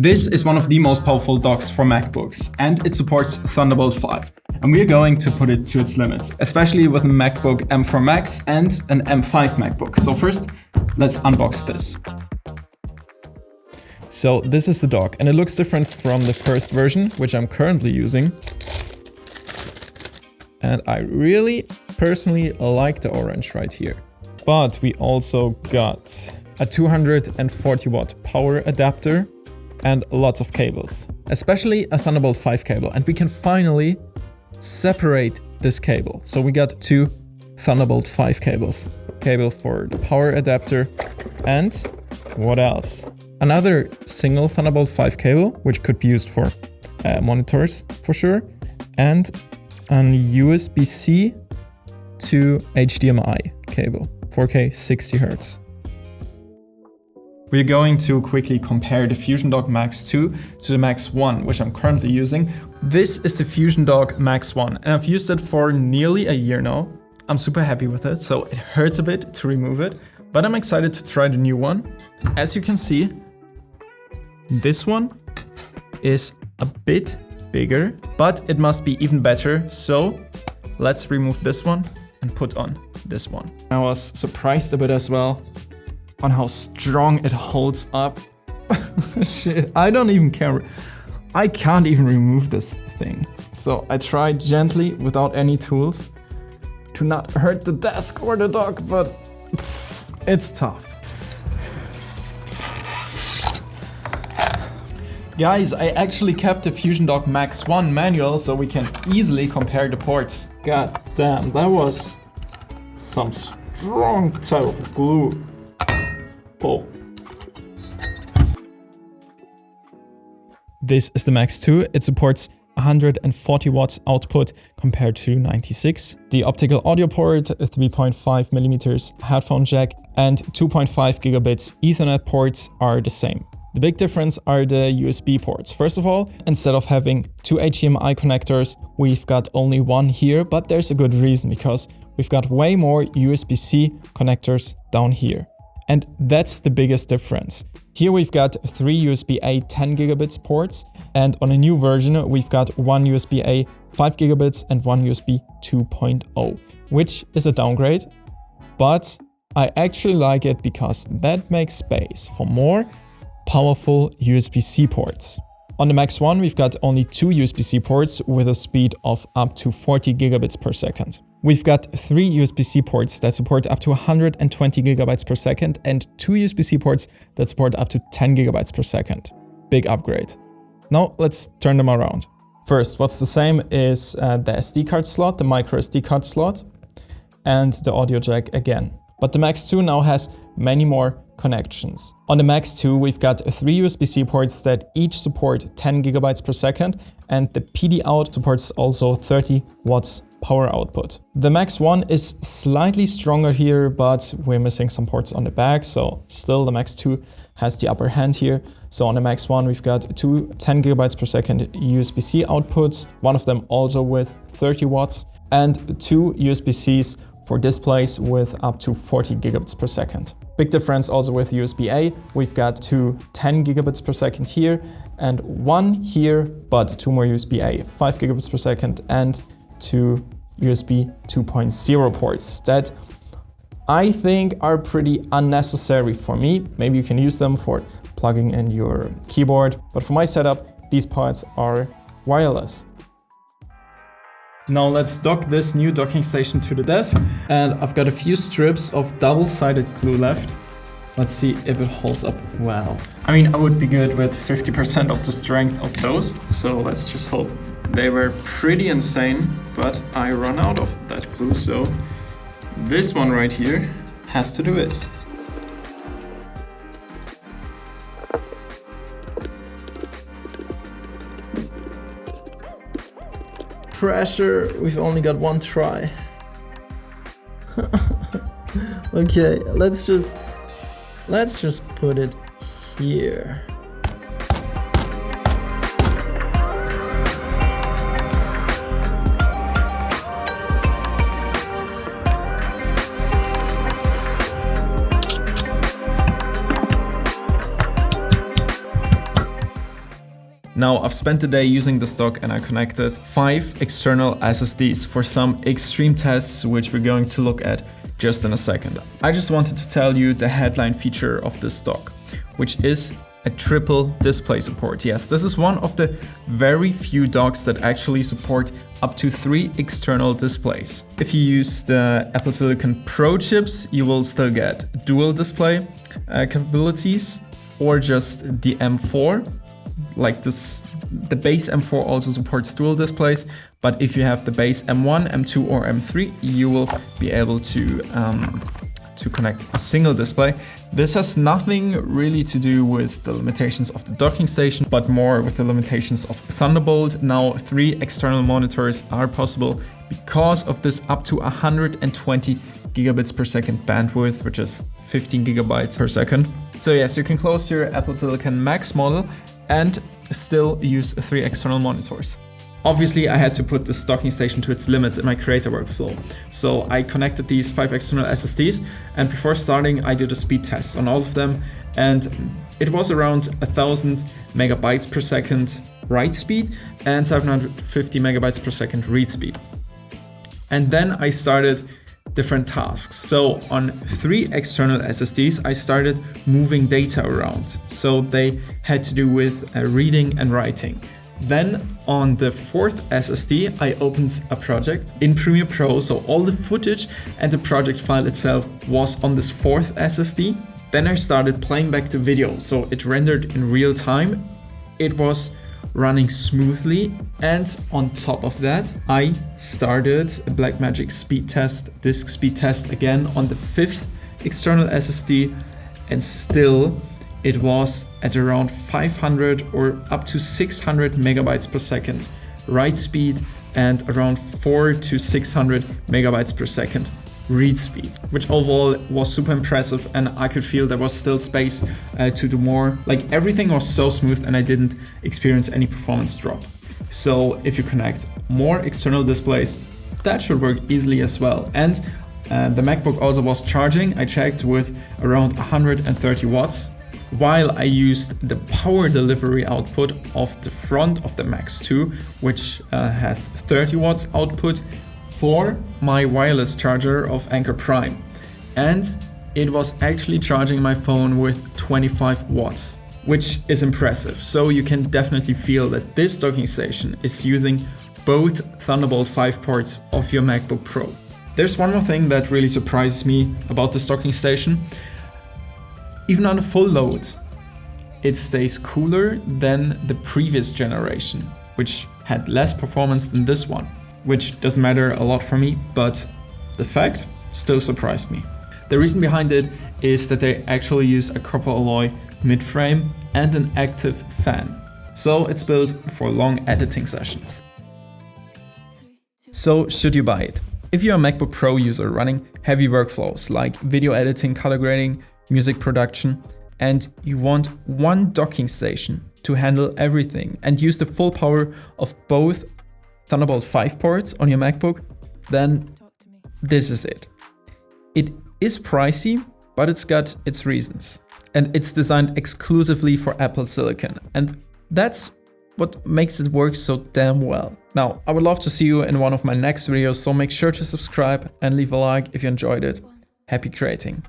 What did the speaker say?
This is one of the most powerful docks for MacBooks, and it supports Thunderbolt 5. And we're going to put it to its limits, especially with a MacBook M4 Max and an M5 MacBook. So first, let's unbox this. So this is the dock, and it looks different from the first version, which I'm currently using. And I really personally like the orange right here. But we also got a 240 watt power adapter and lots of cables, especially a Thunderbolt 5 cable. And we can finally separate this cable. So we got two Thunderbolt 5 cables. Cable for the power adapter and what else? Another single Thunderbolt 5 cable, which could be used for monitors for sure. And an USB-C to HDMI cable, 4K 60 Hz. We're going to quickly compare the FusionDock Max 2 to the Max 1, which I'm currently using. This is the FusionDock Max 1, and I've used it for nearly a year now. I'm super happy with it, so it hurts a bit to remove it, but I'm excited to try the new one. As you can see, this one is a bit bigger, but it must be even better. So let's remove this one and put on this one. I was surprised a bit as well on how strong it holds up. Shit, I don't even care. I can't even remove this thing. So I tried gently without any tools to not hurt the desk or the dock, but it's tough. Guys, I actually kept the FusionDock Max 1 manual so we can easily compare the ports. God damn, that was some strong type of glue. Oh. This is the Max 2. It supports 140 watts output compared to 96. The optical audio port, a 3.5 millimeters headphone jack, and 2.5 gigabits Ethernet ports are the same. The big difference are the USB ports. First of all, instead of having two HDMI connectors, we've got only one here, but there's a good reason because we've got way more USB-C connectors down here. And that's the biggest difference. Here we've got three USB-A 10 gigabits ports, and on a new version, we've got one USB-A 5 gigabits and one USB 2.0, which is a downgrade, but I actually like it because that makes space for more powerful USB-C ports. On the Max 1, we've got only two USB-C ports with a speed of up to 40 gigabits per second. We've got three USB-C ports that support up to 120 gigabytes per second and two USB-C ports that support up to 10 gigabytes per second. Big upgrade. Now let's turn them around. First, what's the same is the SD card slot, the micro SD card slot, and the audio jack again. But the Max 2 now has many more connections. On the Max 2, we've got three USB-C ports that each support 10 gigabytes per second, and the PD out supports also 30 watts power output. The Max 1 is slightly stronger here, but we're missing some ports on the back, so still the Max 2 has the upper hand here. So on the Max 1, we've got two 10 gigabytes per second USB-C outputs, one of them also with 30 watts, and two USB-Cs for displays with up to 40 gigabits per second. Big difference also with USB-A. We've got two 10 gigabits per second here and one here, but two more USB-A 5 gigabits per second and two USB 2.0 ports that I think are pretty unnecessary for me. Maybe you can use them for plugging in your keyboard, but for my setup, these ports are wireless. Now let's dock this new docking station to the desk, and I've got a few strips of double-sided glue left. Let's see if it holds up well. I mean, I would be good with 50% of the strength of those, so let's just hope. They were pretty insane, but I run out of that glue, so this one right here has to do it. Pressure, we've only got one try. Okay, let's just put it here. Now, I've spent the day using this dock and I connected 5 external SSDs for some extreme tests, which we're going to look at just in a second. I just wanted to tell you the headline feature of this dock, which is a triple display support. Yes, this is one of the very few docks that actually support up to 3 external displays. If you use the Apple Silicon Pro chips, you will still get dual display capabilities, or just the M4. Like this, the base M4 also supports dual displays, but if you have the base M1, M2 or M3, you will be able to connect a single display. This has nothing really to do with the limitations of the docking station, but more with the limitations of Thunderbolt. Now 3 external monitors are possible because of this up to 120 gigabits per second bandwidth, which is 15 gigabytes per second. So yes, you can close your Apple Silicon Max model and still use 3 external monitors. Obviously, I had to put this docking station to its limits in my creator workflow. So I connected these 5 external SSDs, and before starting, I did a speed test on all of them, and it was around 1000 megabytes per second write speed and 750 megabytes per second read speed. And then I started different tasks. So on 3 external SSDs, I started moving data around. So they had to do with reading and writing. Then on the 4th SSD, I opened a project in Premiere Pro. So all the footage and the project file itself was on this 4th SSD. Then I started playing back the video. So it rendered in real time. It was running smoothly, and on top of that, I started a Blackmagic speed test, disk speed test again on the 5th external SSD, and still it was at around 500 or up to 600 megabytes per second write speed and around 400 to 600 megabytes per second read speed, which overall was super impressive, and I could feel there was still space to do more. Like, everything was so smooth and I didn't experience any performance drop. So if you connect more external displays, that should work easily as well. And the MacBook also was charging, I checked, with around 130 watts, while I used the power delivery output of the front of the Max 2, which has 30 watts output, for my wireless charger of Anker Prime, and it was actually charging my phone with 25 watts, which is impressive. So you can definitely feel that this docking station is using both Thunderbolt 5 ports of your MacBook Pro. There's one more thing that really surprises me about this docking station. Even on a full load, it stays cooler than the previous generation, which had less performance than this one, which doesn't matter a lot for me, but the fact still surprised me. The reason behind it is that they actually use a copper alloy mid-frame and an active fan. So it's built for long editing sessions. So should you buy it? If you're a MacBook Pro user running heavy workflows like video editing, color grading, music production, and you want one docking station to handle everything and use the full power of both Thunderbolt 5 ports on your MacBook, then this is it. It is pricey, but it's got its reasons. And it's designed exclusively for Apple Silicon. And that's what makes it work so damn well. Now, I would love to see you in one of my next videos, so make sure to subscribe and leave a like if you enjoyed it. Happy creating.